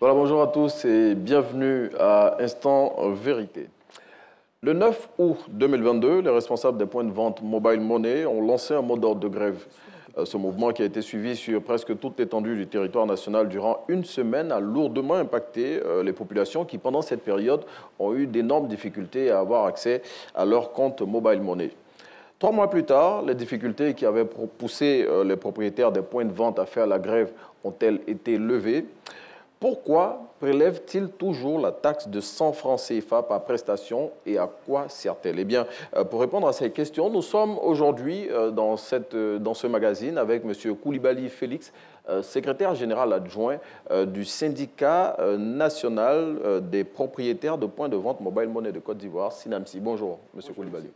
Voilà, bonjour à tous et bienvenue à Instant Vérité. Le 9 août 2022, les responsables des points de vente Mobile Money ont lancé un mot d'ordre de grève. Ce mouvement qui a été suivi sur presque toute l'étendue du territoire national durant une semaine a lourdement impacté les populations qui, pendant cette période, ont eu d'énormes difficultés à avoir accès à leur compte Mobile Money. 3 mois plus tard, les difficultés qui avaient poussé les propriétaires des points de vente à faire la grève ont-elles été levées? Pourquoi prélève-t-il toujours la taxe de 100 francs CFA par prestation et à quoi sert-elle? Eh bien, pour répondre à ces questions, nous sommes aujourd'hui dans ce magazine avec M. Koulibaly Félix, secrétaire général adjoint du syndicat national des propriétaires de points de vente Mobile Money de Côte d'Ivoire, SYNAMCI. Bonjour, M. Koulibaly.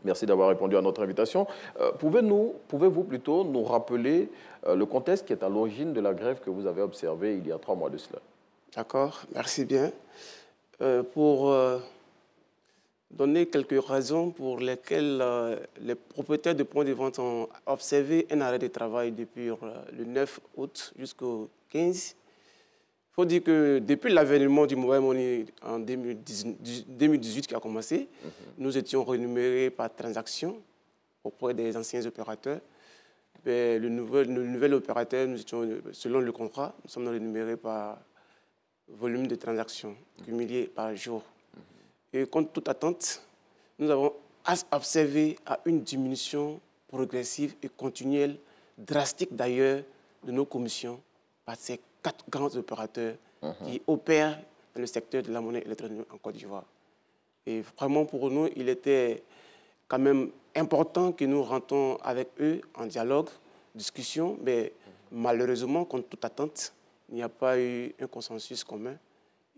Merci d'avoir répondu à notre invitation. Pouvez-vous plutôt nous rappeler le contexte qui est à l'origine de la grève que vous avez observée il y a 3 mois de cela? D'accord, merci bien. Pour donner quelques raisons pour lesquelles les propriétaires de points de vente ont observé un arrêt de travail depuis le 9 août jusqu'au 15, il faut dire que depuis l'avènement du Mobile Money en 2018 qui a commencé, nous étions rémunérés par transaction auprès des anciens opérateurs. Mais le nouvel opérateur, nous étions, selon le contrat, nous sommes rémunérés par volume de transactions cumulées par jour. Et contre toute attente, nous avons observé une diminution progressive et continuelle, drastique d'ailleurs, de nos commissions par ces 4 grands opérateurs qui opèrent dans le secteur de la monnaie électronique en Côte d'Ivoire. Et vraiment pour nous, il était quand même important que nous rentrons avec eux en dialogue, discussion, mais malheureusement, contre toute attente, il n'y a pas eu un consensus commun.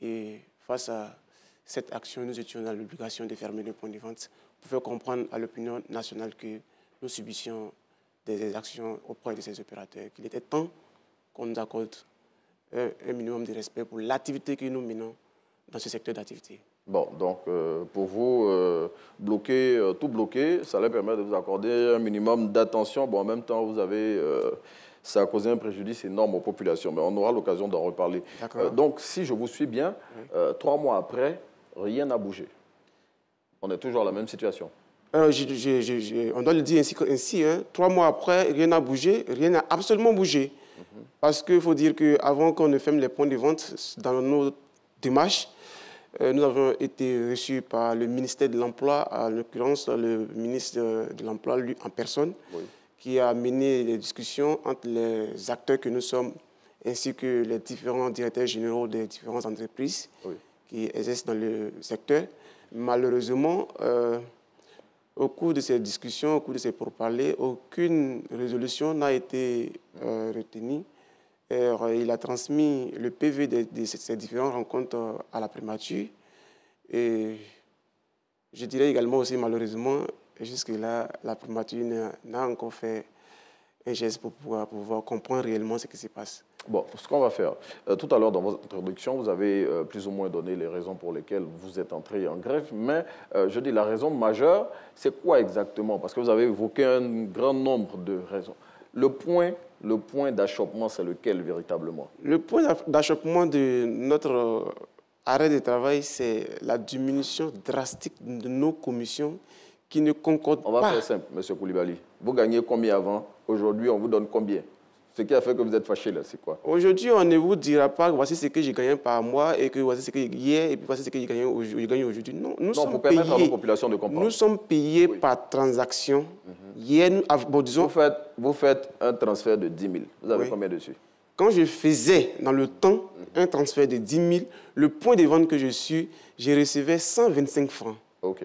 Et face à cette action, nous étions dans l'obligation de fermer les points de vente pour faire comprendre à l'opinion nationale que nous subissions des actions auprès de ces opérateurs, qu'il était temps qu'on nous accorde un minimum de respect pour l'activité que nous menons dans ce secteur d'activité. Bon, donc pour vous, tout bloquer, ça leur permet de vous accorder un minimum d'attention. Bon, en même temps, ça a causé un préjudice énorme aux populations, mais on aura l'occasion d'en reparler. Donc, si je vous suis bien, 3 mois après, rien n'a bougé. On est toujours dans la même situation. On doit le dire ainsi, hein. 3 mois après, rien n'a bougé, rien n'a absolument bougé. Parce qu'il faut dire qu'avant qu'on ne ferme les points de vente, dans nos démarches, nous avons été reçus par le ministère de l'Emploi, en l'occurrence le ministre de l'Emploi, lui en personne, qui a mené des discussions entre les acteurs que nous sommes, ainsi que les différents directeurs généraux des différentes entreprises qui exercent dans le secteur. Malheureusement, au cours de ces discussions, au cours de ces pourparlers, aucune résolution n'a été retenue. Il a transmis le PV de ces différentes rencontres à la primature. Et je dirais également aussi, malheureusement, jusque-là, la primature n'a encore fait un geste pour pouvoir comprendre réellement ce qui se passe. Bon, ce qu'on va faire, tout à l'heure dans votre introduction, vous avez plus ou moins donné les raisons pour lesquelles vous êtes entré en grève, mais je dis la raison majeure, c'est quoi exactement? Parce que vous avez évoqué un grand nombre de raisons. Le point d'achoppement, c'est lequel véritablement? Le point d'achoppement de notre arrêt de travail, c'est la diminution drastique de nos commissions qui ne concordent pas. On va faire simple, M. Koulibaly. Vous gagnez combien avant? Aujourd'hui, on vous donne combien? Ce qui a fait que vous êtes fâché, là, c'est quoi? Aujourd'hui, on ne vous dira pas voici ce que j'ai gagné par mois et que voici ce que hier et puis voici ce que j'ai gagné aujourd'hui. Non, nous sommes pour permettre payés, à nos populations de comprendre. Nous sommes payés par transaction. Hier, disons, vous faites un transfert de 10 000. Vous avez combien dessus? Quand je faisais dans le temps un transfert de 10 000, le point de vente que je suis, je recevais 125 francs. OK.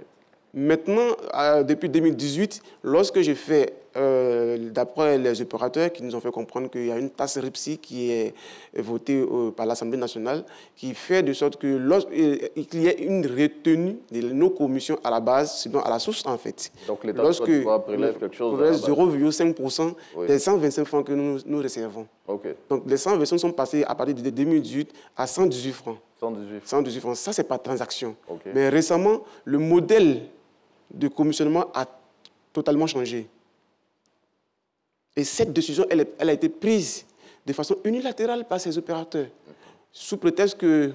Maintenant, depuis 2018, lorsque je fais, d'après les opérateurs qui nous ont fait comprendre qu'il y a une taxe RIPSI qui est votée par l'Assemblée nationale, qui fait de sorte que qu'il y ait une retenue de nos commissions à la base, sinon à la source en fait. Donc l'État prélève quelque chose 0,5% des 125 francs que nous recevons. Okay. Donc les 125 sont passés à partir de 2018 à 118 francs. 118 francs, ça c'est par transaction. Okay. Mais récemment, le modèle de commissionnement a totalement changé. Et cette décision, elle a été prise de façon unilatérale par ces opérateurs. sous prétexte que...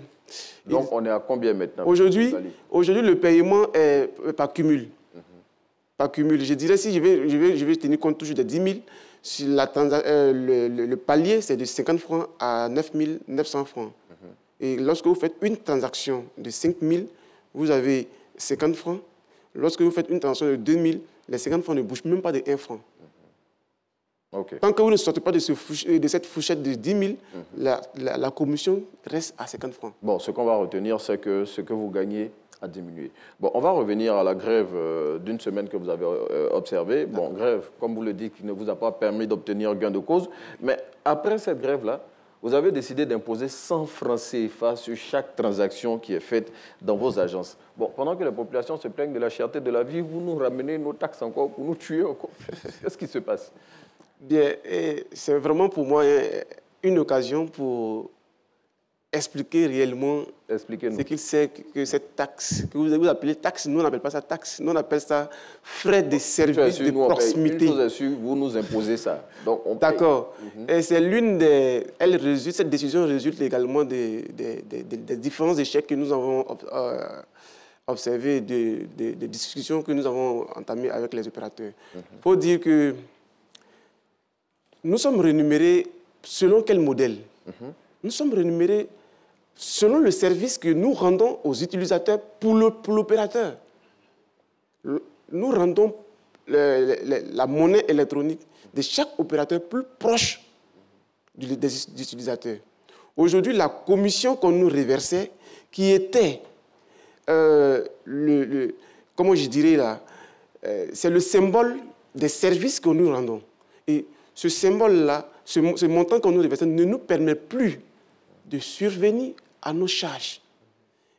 Donc, on est à combien maintenant? Aujourd'hui, le paiement est par cumul. Par cumul. Je dirais, si je vais tenir compte toujours de 10 000, sur le palier, c'est de 50 francs à 9 900 francs. Et lorsque vous faites une transaction de 5 000, vous avez 50 francs. Lorsque vous faites une transaction de 2 000, les 50 francs ne bougent même pas de 1 franc. Okay. Tant que vous ne sortez pas de cette fourchette de 10 000, la commission reste à 50 francs. Bon, ce qu'on va retenir, c'est que ce que vous gagnez a diminué. Bon, on va revenir à la grève d'une semaine que vous avez observée. Bon, grève, comme vous le dites, qui ne vous a pas permis d'obtenir gain de cause. Mais après cette grève-là, vous avez décidé d'imposer 100 francs CFA sur chaque transaction qui est faite dans vos agences. Bon, pendant que la population se plaigne de la cherté de la vie, vous nous ramenez nos taxes encore pour nous tuer encore. Qu'est-ce qui se passe? Bien, c'est vraiment pour moi une occasion pour expliquer réellement ce qu'il sait que cette taxe, que vous appelez taxe, nous on n'appelle pas ça taxe, nous on appelle ça frais de service de proximité. Une chose est sûre, vous nous imposez ça. D'accord. Et c'est cette décision résulte également des différents échecs que nous avons observés, des discussions que nous avons entamées avec les opérateurs. Il faut dire que nous sommes rémunérés selon quel modèle? Nous sommes rémunérés selon le service que nous rendons aux utilisateurs pour l'opérateur. Nous rendons la monnaie électronique de chaque opérateur plus proche des utilisateurs. Aujourd'hui, la commission qu'on nous reversait, qui était, comment je dirais là, c'est le symbole des services que nous rendons. Et ce symbole-là, ce montant qu'on nous reversait ne nous permet plus de survenir à nos charges.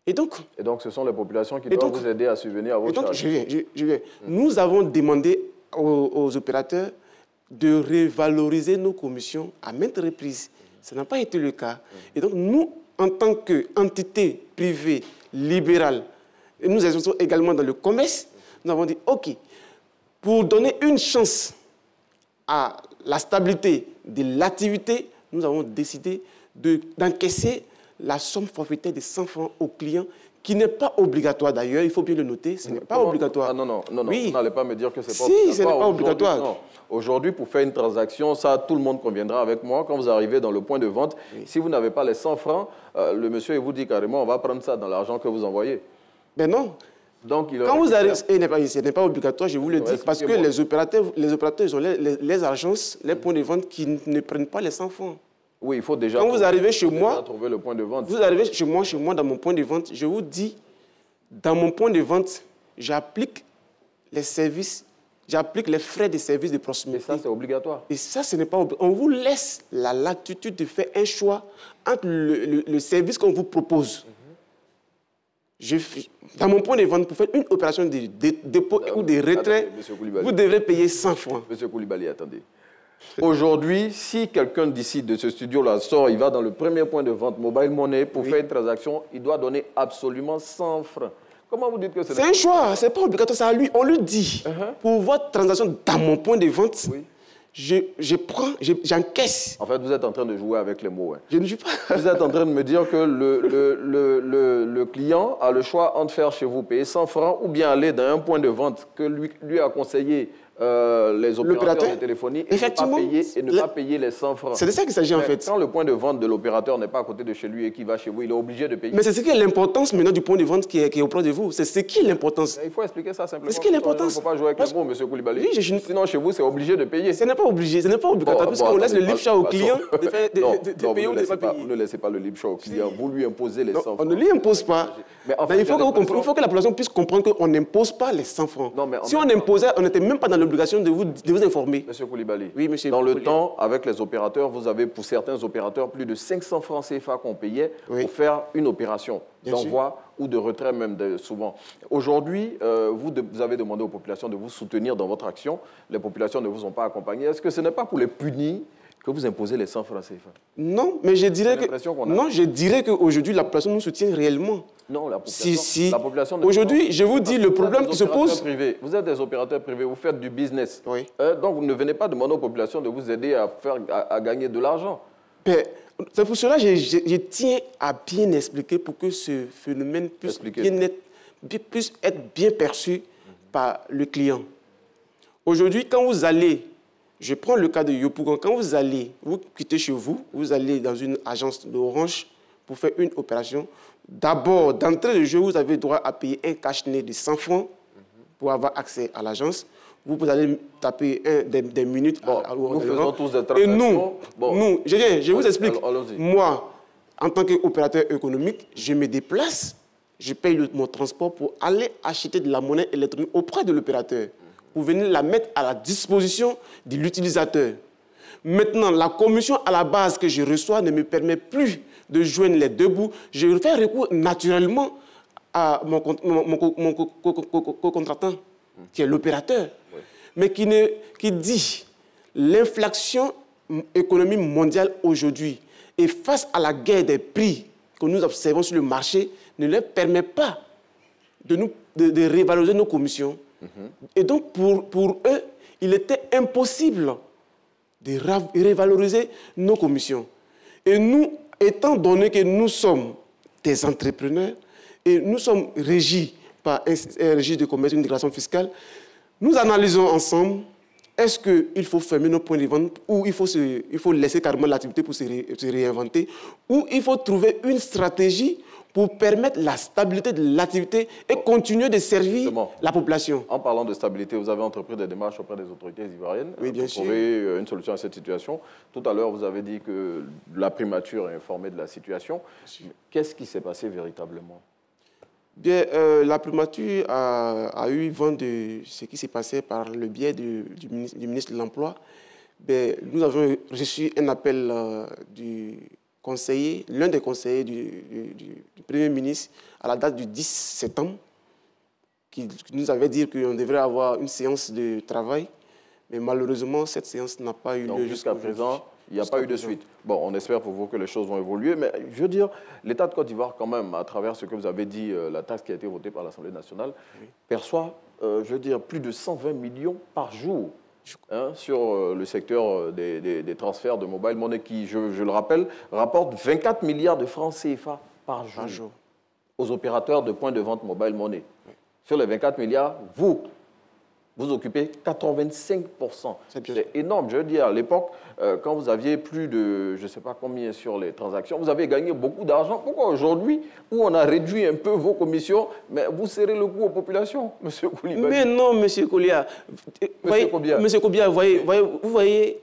Et donc, ce sont les populations qui doivent vous aider à subvenir à vos charges. Je viens. Nous avons demandé aux opérateurs de revaloriser nos commissions à maintes reprises. Ça n'a pas été le cas. Et donc, nous, en tant qu'entité privée, libérale, et nous exerçons également dans le commerce, nous avons dit, OK, pour donner une chance à la stabilité de l'activité, nous avons décidé d'encaisser la somme forfaitaire de 100 francs aux clients, qui n'est pas obligatoire d'ailleurs, il faut bien le noter, ce n'est pas obligatoire. Ah non, oui. Vous n'allez pas me dire que c'est pas obligatoire. Si, ce n'est pas obligatoire. Aujourd'hui, pour faire une transaction, ça, tout le monde conviendra avec moi, quand vous arrivez dans le point de vente, si vous n'avez pas les 100 francs, le monsieur vous dit carrément, on va prendre ça dans l'argent que vous envoyez. Ben non. Donc, quand vous arrivez, ce n'est pas obligatoire, je vous le dis, parce que les opérateurs, ils ont les agences, les points de vente qui ne prennent pas les 100 francs. Oui, il faut déjà quand vous arrivez chez moi, trouver le point de vente. Vous arrivez chez moi, dans mon point de vente, je vous dis, dans mon point de vente, j'applique les services, j'applique les frais de services de proximité. Et ça, c'est obligatoire. Et ça, ce n'est pas obligatoire. On vous laisse la latitude de faire un choix entre le service qu'on vous propose. Dans mon point de vente, pour faire une opération de dépôt ou de retrait, vous devrez payer 100 francs. Monsieur Koulibaly, attendez. Aujourd'hui, si quelqu'un d'ici, de ce studio-là, sort, il va dans le premier point de vente Mobile Money pour faire une transaction, il doit donner absolument 100 francs. Comment vous dites que c'est... C'est un choix, ce n'est pas obligatoire, c'est à lui. On lui dit, pour votre transaction dans mon point de vente, j'encaisse. En fait, vous êtes en train de jouer avec les mots. Hein. Je ne joue pas. Vous êtes en train de me dire que le client a le choix entre faire chez vous payer 100 francs ou bien aller dans un point de vente que lui a conseillé les opérateurs de téléphonie et ne pas payer les 100 francs. C'est de ça qu'il s'agit en fait. Quand le point de vente de l'opérateur n'est pas à côté de chez lui et qu'il va chez vous, il est obligé de payer. Mais c'est ce qui est l'importance maintenant du point de vente qui est auprès de vous. C'est ce qui est l'importance. Il faut expliquer ça simplement. C'est ce qui est l'importance. Il ne faut pas jouer avec les mots, M. Koulibaly. Oui, sinon, chez vous, c'est obligé de payer. Ce n'est pas obligé, ce n'est pas obligatoire, puisqu'on laisse le libre choix au client de payer ou de ne pas payer. Vous ne laissez pas le libre choix au client, vous lui imposez les 100 francs. On ne lui impose pas. Mais il faut que la population puisse comprendre qu'on n'impose pas les 100 francs. Si on imposait, on n'était même pas dans l'obligation de vous informer. Monsieur Koulibaly, oui, monsieur dans le temps, avec les opérateurs, vous avez pour certains opérateurs plus de 500 francs CFA qu'on payait pour faire une opération d'envoi ou de retrait même souvent. Aujourd'hui, vous avez demandé aux populations de vous soutenir dans votre action. Les populations ne vous ont pas accompagné. Est-ce que ce n'est pas pour les punir que vous imposez les 100 francs CFA? Non, mais je dirais qu'aujourd'hui, la population nous soutient réellement. Non, la population aujourd'hui, je vous dis, le problème qui se pose... Vous êtes des opérateurs privés, vous faites du business. Oui. Donc, vous ne venez pas demander aux populations de vous aider à gagner de l'argent. Ben, c'est pour cela que je tiens à bien expliquer pour que ce phénomène puisse être bien perçu par le client. Aujourd'hui, quand vous allez, je prends le cas de Yopougon, quand vous quittez chez vous, vous allez dans une agence d'Orange pour faire une opération, d'abord, d'entrée de jeu, vous avez droit à payer un cash-nez de 100 francs pour avoir accès à l'agence. Vous allez taper des minutes. Nous faisons tous des transactions. Et nous, je vous explique. Moi, en tant qu'opérateur économique, je me déplace, je paye mon transport pour aller acheter de la monnaie électronique auprès de l'opérateur, pour venir la mettre à la disposition de l'utilisateur. Maintenant, la commission à la base que je reçois ne me permet plus de joindre les deux bouts. Je fais recours naturellement à mon co-contractant, qui est l'opérateur, mais qui dit l'inflation économique mondiale aujourd'hui et face à la guerre des prix que nous observons sur le marché ne leur permet pas de revaloriser nos commissions. Et donc, pour eux, il était impossible de revaloriser nos commissions. Et nous, étant donné que nous sommes des entrepreneurs et nous sommes régis par un registre de commerce et une déclaration fiscale, nous analysons ensemble, est-ce qu'il faut fermer nos points de vente ou il faut laisser carrément l'activité pour se réinventer, ou il faut trouver une stratégie pour permettre la stabilité de l'activité et continuer de servir la population. En parlant de stabilité, vous avez entrepris des démarches auprès des autorités ivoiriennes pour trouver une solution à cette situation. Tout à l'heure, vous avez dit que la primature est informée de la situation. Qu'est-ce qui s'est passé véritablement? Bien, la primature a eu vent de ce qui s'est passé par le biais du ministre de l'Emploi. Nous avons reçu un appel du conseiller, l'un des conseillers du Premier ministre, à la date du 10 septembre, qui nous avait dit qu'on devrait avoir une séance de travail. Mais malheureusement, cette séance n'a pas eu lieu jusqu'à présent. Il n'y a pas eu de suite. Bon, on espère pour vous que les choses vont évoluer. Mais je veux dire, l'État de Côte d'Ivoire, quand même, à travers ce que vous avez dit, la taxe qui a été votée par l'Assemblée nationale, perçoit, je veux dire, plus de 120 millions par jour sur le secteur des transferts de mobile money qui, je le rappelle, rapporte 24 milliards de francs CFA par jour aux opérateurs de points de vente mobile money. Sur les 24 milliards, vous occupez 85%. C'est énorme. Je veux dire, à l'époque, quand vous aviez plus de, je ne sais pas combien sur les transactions, vous avez gagné beaucoup d'argent. Pourquoi aujourd'hui, où on a réduit un peu vos commissions, mais vous serrez le coup aux populations, M. Koulibaly? Mais non, M. Koulia. M. Koulia, vous voyez,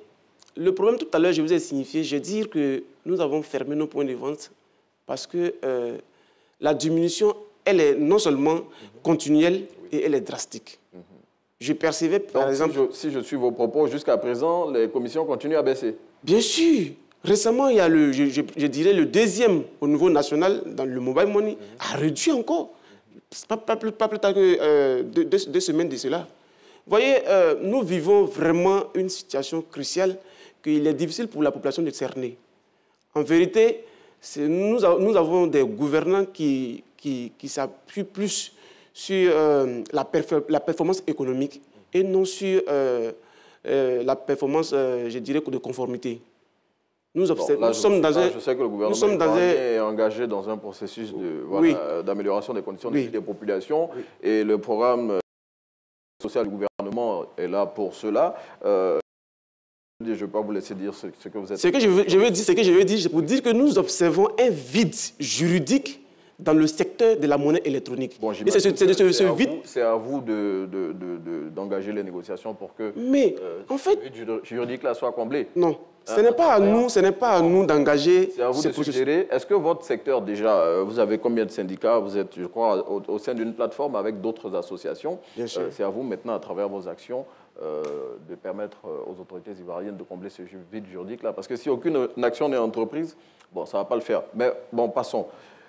le problème tout à l'heure, je vous ai signifié, je veux dire que nous avons fermé nos points de vente parce que la diminution, elle est non seulement continuelle, et elle est drastique. Je percevais, par exemple... Si je suis vos propos, jusqu'à présent, les commissions continuent à baisser. Bien sûr. Récemment, il y a je dirais le deuxième au niveau national, dans le mobile money, a réduit encore. Pas plus tard que 2 semaines de cela. Vous voyez, nous vivons vraiment une situation cruciale qu'il est difficile pour la population de cerner. En vérité, nous avons des gouvernants qui s'appuient plus sur la performance économique et non sur la performance, je dirais, de conformité. Je sais que le gouvernement est engagé dans un processus d'amélioration des conditions de vie des populations et le programme social du gouvernement est là pour cela. Je ne vais pas vous laisser dire ce que vous êtes... Ce que je veux dire, c'est pour dire que nous observons un vide juridique dans le secteur de la monnaie électronique. Bon, c'est à vous d'engager les négociations pour que ce vide juridique-là soit comblé. Non, ce n'est pas à nous d'engager. C'est à vous de suggérer. Est-ce que votre secteur, déjà, vous avez combien de syndicats? Vous êtes, je crois, au sein d'une plateforme avec d'autres associations. C'est à vous maintenant, à travers vos actions, de permettre aux autorités ivoiriennes de combler ce vide juridique-là. Parce que si aucune action n'est entreprise, bon, ça ne va pas le faire. Mais bon, passons.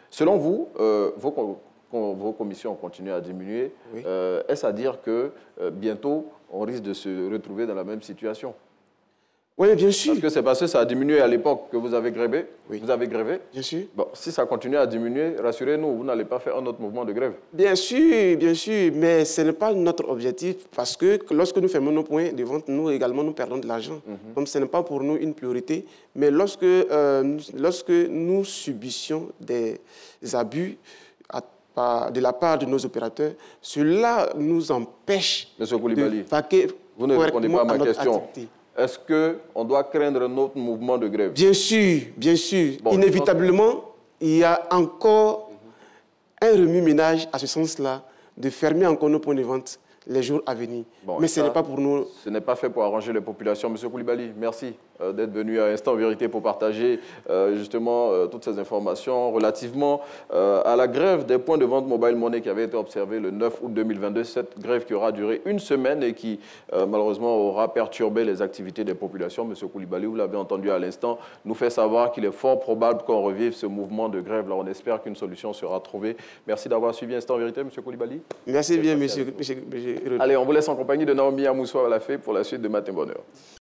Selon vous, vos commissions continuent à diminuer. Est-ce à dire que bientôt, on risque de se retrouver dans la même situation? Oui, bien sûr. Parce que c'est parce que ça a diminué à l'époque que vous avez grévé. Oui. Vous avez grévé. Bien sûr. Bon, si ça continue à diminuer, rassurez-nous, vous n'allez pas faire un autre mouvement de grève. Bien sûr, mais ce n'est pas notre objectif parce que lorsque nous fermons nos points de vente, nous également, nous perdons de l'argent. Donc, ce n'est pas pour nous une priorité. Mais lorsque nous subissions des abus de la part de nos opérateurs, cela nous empêche Monsieur Koulibaly, de vaquer vous ne répondez pas à ma notre question. activité. Est-ce qu'on doit craindre un autre mouvement de grève? Bien sûr, bien sûr. Bon, inévitablement, il y a encore un remue-ménage à ce sens-là, de fermer encore nos points de vente les jours à venir. Bon, mais ce n'est pas pour nous. Ce n'est pas fait pour arranger les populations. Monsieur Koulibaly, merci d'être venu à Instant Vérité pour partager justement toutes ces informations relativement à la grève des points de vente Mobile Money qui avait été observée le 9 août 2022. Cette grève qui aura duré une semaine et qui malheureusement aura perturbé les activités des populations. Monsieur Koulibaly, vous l'avez entendu à l'instant, nous fait savoir qu'il est fort probable qu'on revive ce mouvement de grève. Là, on espère qu'une solution sera trouvée. Merci d'avoir suivi Instant Vérité, monsieur Koulibaly. Merci bien, monsieur. Allez, on vous laisse en compagnie de Naomi Amousso à la fée pour la suite de Matin Bonheur.